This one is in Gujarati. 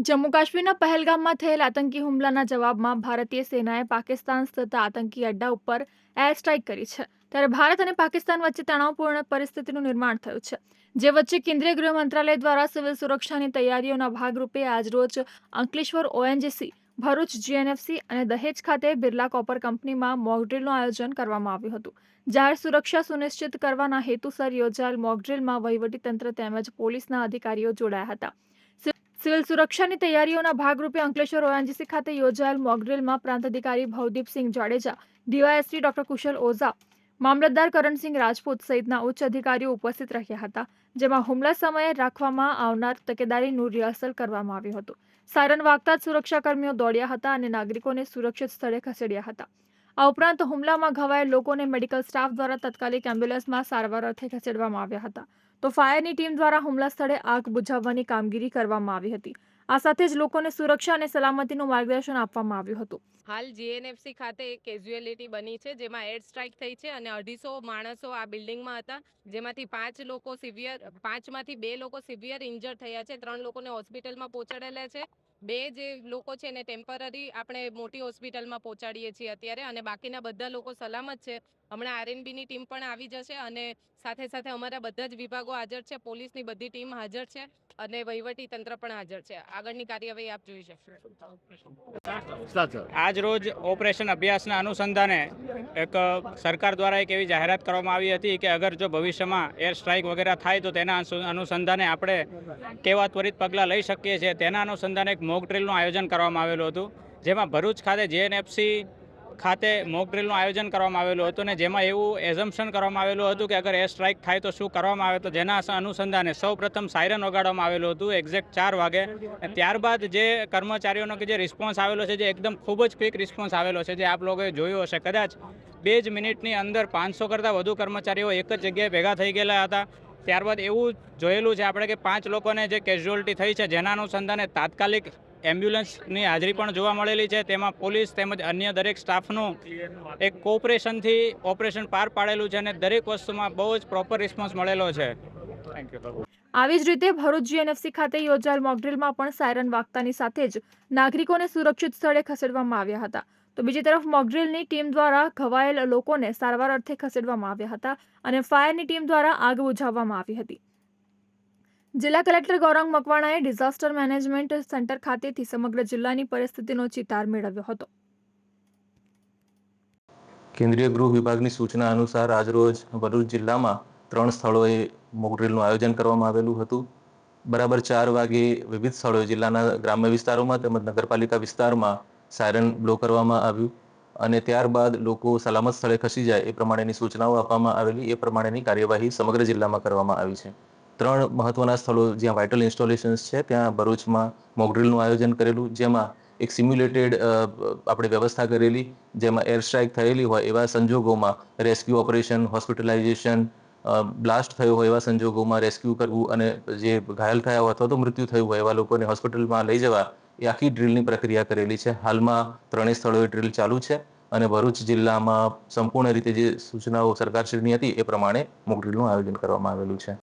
જમ્મુ કાશ્મીરના પહેલગામમાં થયેલ આતંકી હુમલાના જવાબમાં ભારતીય સેનાએ પાકિસ્તાન સ્થિત આતંકી અડ્ડા ઉપર એર સ્ટ્રાઇક કરી છે. ત્યારે ભારત અને પાકિસ્તાન વચ્ચે તણાવપૂર્ણ પરિસ્થિતિનું નિર્માણ થયું છે. જે વચ્ચે કેન્દ્રીય ગૃહ મંત્રાલય દ્વારા સિવિલ સુરક્ષાની તૈયારીઓના ભાગરૂપે આજરોજ અંકલેશ્વર ઓએનજીસી, ભરૂચ જીએનએફસી અને દહેજ ખાતે બિરલા કોપર કંપનીમાં મોકડ્રીલનું આયોજન કરવામાં આવ્યું હતું. જાહેર સુરક્ષા સુનિશ્ચિત કરવાના હેતુસર યોજાયેલ મોકડ્રીલમાં વહીવટીતંત્ર તેમજ પોલીસના અધિકારીઓ જોડાયા હતા. સિવિલ સુરક્ષાની તૈયારીઓના ભાગરૂપે અંકલેશ્વર ઓએનજીસી ખાતે યોજાયેલ મોકડ્રીલમાં પ્રાંત અધિકારી ભવદીપસિંહ જાડેજા, ડીવાયએસપી ડોક્ટર કુશલ ઓઝા, મામલતદાર કરણસિંહ રાજપૂત સહિતના ઉચ્ચ અધિકારીઓ ઉપસ્થિત રહ્યા હતા. જેમાં હુમલા સમયે રાખવામાં આવનાર તકેદારીનું રિહર્સલ કરવામાં આવ્યું હતું. સાયરન વાગતા જ સુરક્ષાકર્મીઓ દોડ્યા હતા અને નાગરિકોને સુરક્ષિત સ્થળે ખસેડ્યા હતા. આ ઉપરાંત હુમલામાં ઘવાયેલ લોકોને મેડિકલ સ્ટાફ દ્વારા તાત્કાલિક એમ્બ્યુલન્સમાં સારવાર અર્થે ખસેડવામાં આવ્યા હતા. તો ફાયરની ટીમ દ્વારા હુમલા સ્થળે આગ બુઝાવવાની કામગીરી કરવામાં આવી હતી. આ સાથે જ લોકોને સુરક્ષા અને સલામતીનું માર્ગદર્શન આપવામાં આવ્યું હતું. હાલ જીએનએફસી ખાતે એક કેઝ્યુઅલિટી બની છે, જેમાં એર સ્ટ્રાઇક થઈ છે અને 250 માણસો આ બિલ્ડિંગમાં હતા, જેમાંથી 5માંથી 2 લોકો સિવિયર ઇન્જર્ડ થયા છે. 3 લોકોને હોસ્પિટલમાં પહોંચાડેલા છે. 2 જે લોકો છે એને ટેમ્પરરી આપણે મોટી હોસ્પિટલમાં પહોંચાડીએ છીએ અત્યારે, અને બાકીના બધા લોકો સલામત છે. હમણાં આરએનબીની ટીમ પણ આવી જશે અને સાથે સાથે અમારા બધા જ વિભાગો હાજર છે, પોલીસની બધી ટીમ હાજર છે અને વહીવટી તંત્ર પણ હાજર છે. આગળની કાર્યવાહી આપ જોઈ શકશો. આજ રોજ ઓપરેશન અભ્યાસના અનુસંધાને એક સરકાર દ્વારા એક એવી જાહેરાત કરવામાં આવી હતી કે અગર જો ભવિષ્યમાં એર સ્ટ્રાઇક વગેરે થાય તો તેના અનુસંધાને આપણે કેવા ત્વરિત પગલાં લઈ શકીએ છીએ, તેના અનુસંધાને એક મોક ડ્રીલનું આયોજન કરવામાં આવેલું હતું. જેમાં ભરૂચ ખાતે જેએનએફસી ખાતે મોક ડ્રીલનું આયોજન કરવામાં આવેલું હતું અને જેમાં એવું એઝમ્પશન કરવામાં આવેલું હતું કે અગર એર સ્ટ્રાઇક થાય તો શું કરવામાં આવે. તો જેના અનુસંધાને સૌ પ્રથમ સાયરન વગાડવામાં આવેલું હતું એક્ઝેક્ટ 4 વાગે. ત્યારબાદ જે કર્મચારીઓનો કે જે રિસ્પોન્સ આવેલો છે, જે એકદમ ખૂબ જ ક્વિક રિસ્પોન્સ આવેલો છે, જે આપ લોકોએ જોયું હશે. કદાચ 2 જ મિનિટની અંદર 500 કરતાં વધુ કર્મચારીઓ એક જ જગ્યાએ ભેગા થઈ ગયેલા હતા. ત્યારબાદ એવું જોયેલું છે આપણે કે 5 લોકોને જે કેઝ્યુઅલિટી થઈ છે, જેના અનુસંધાને તાત્કાલિક એમ્બ્યુલન્સની હાજરી પણ જોવા મળેલી છે. તેમાં પોલીસ તેમજ અન્ય દરેક સ્ટાફનું એક કોઓપરેશનથી ઓપરેશન પાર પાડેલું છે અને દરેક વસ્તુમાં બહુ જ પ્રોપર રિસ્પોન્સ મળેલો છે. Thank you. આવી જ રીતે ભરૂચ જીએનએફસી ખાતે યોજાયેલ મોકડ્રીલમાં પણ સાયરન વાગતાની સાથે જ નાગરિકોને સુરક્ષિત સ્થળે ખસેડવામાં આવ્યા હતા. તો બીજી તરફ મોકડ્રીલની ટીમ દ્વારા ઘવાયેલ લોકોને સારવાર અર્થે ખસેડવામાં આવ્યા હતા અને ફાયરની ટીમ દ્વારા આગ બુઝાવવામાં આવી હતી. જિલ્લા કલેક્ટર ગૌરાંગ મકવાણાએ ડિઝાસ્ટર મેનેજમેન્ટ સેન્ટર ખાતેથી સમગ્ર જિલ્લાની પરિસ્થિતિનો ચિતાર મેળવ્યો હતો. કેન્દ્રીય ગૃહ વિભાગની સૂચના અનુસાર આજરોજ ભરૂચ જિલ્લામાં 3 સ્થળોએ મોકડ્રીલનું આયોજન કરવામાં આવેલું હતું. બરાબર 4 વાગે વિવિધ સ્થળોએ જિલ્લાના ગ્રામ્ય વિસ્તારોમાં તેમજ નગરપાલિકા વિસ્તારમાં સાયરન બ્લો કરવામાં આવ્યું અને ત્યારબાદ લોકો સલામત સ્થળે ખસી જાય એ પ્રમાણેની સૂચનાઓ આપવામાં આવેલી. એ પ્રમાણેની કાર્યવાહી સમગ્ર જિલ્લામાં કરવામાં આવી છે. 3 મહત્વના સ્થળો જ્યાં વાઇટલ ઇન્સ્ટોલેશન્સ છે ત્યાં ભરૂચમાં મોકડ્રીલનું આયોજન કરેલું, જેમાં એક સિમ્યુલેટેડ આપણે વ્યવસ્થા કરેલી, જેમાં એર સ્ટ્રાઇક થયેલી હોય એવા સંજોગોમાં રેસ્ક્યુ ઓપરેશન, હોસ્પિટલાઇઝેશન, બ્લાસ્ટ થયો હોય એવા સંજોગોમાં રેસ્ક્યુ કરવું અને જે ઘાયલ થયા હોય અથવા તો મૃત્યુ થયું હોય એવા લોકોને હોસ્પિટલમાં લઈ જવા, એ આખી ડ્રીલની પ્રક્રિયા કરેલી છે. હાલમાં 3 સ્થળોએ ડ્રીલ ચાલુ છે અને ભરૂચ જિલ્લામાં સંપૂર્ણ રીતે જે સૂચનાઓ સરકારશ્રીની હતી એ પ્રમાણે મોક ડ્રીલનું આયોજન કરવામાં આવેલું છે.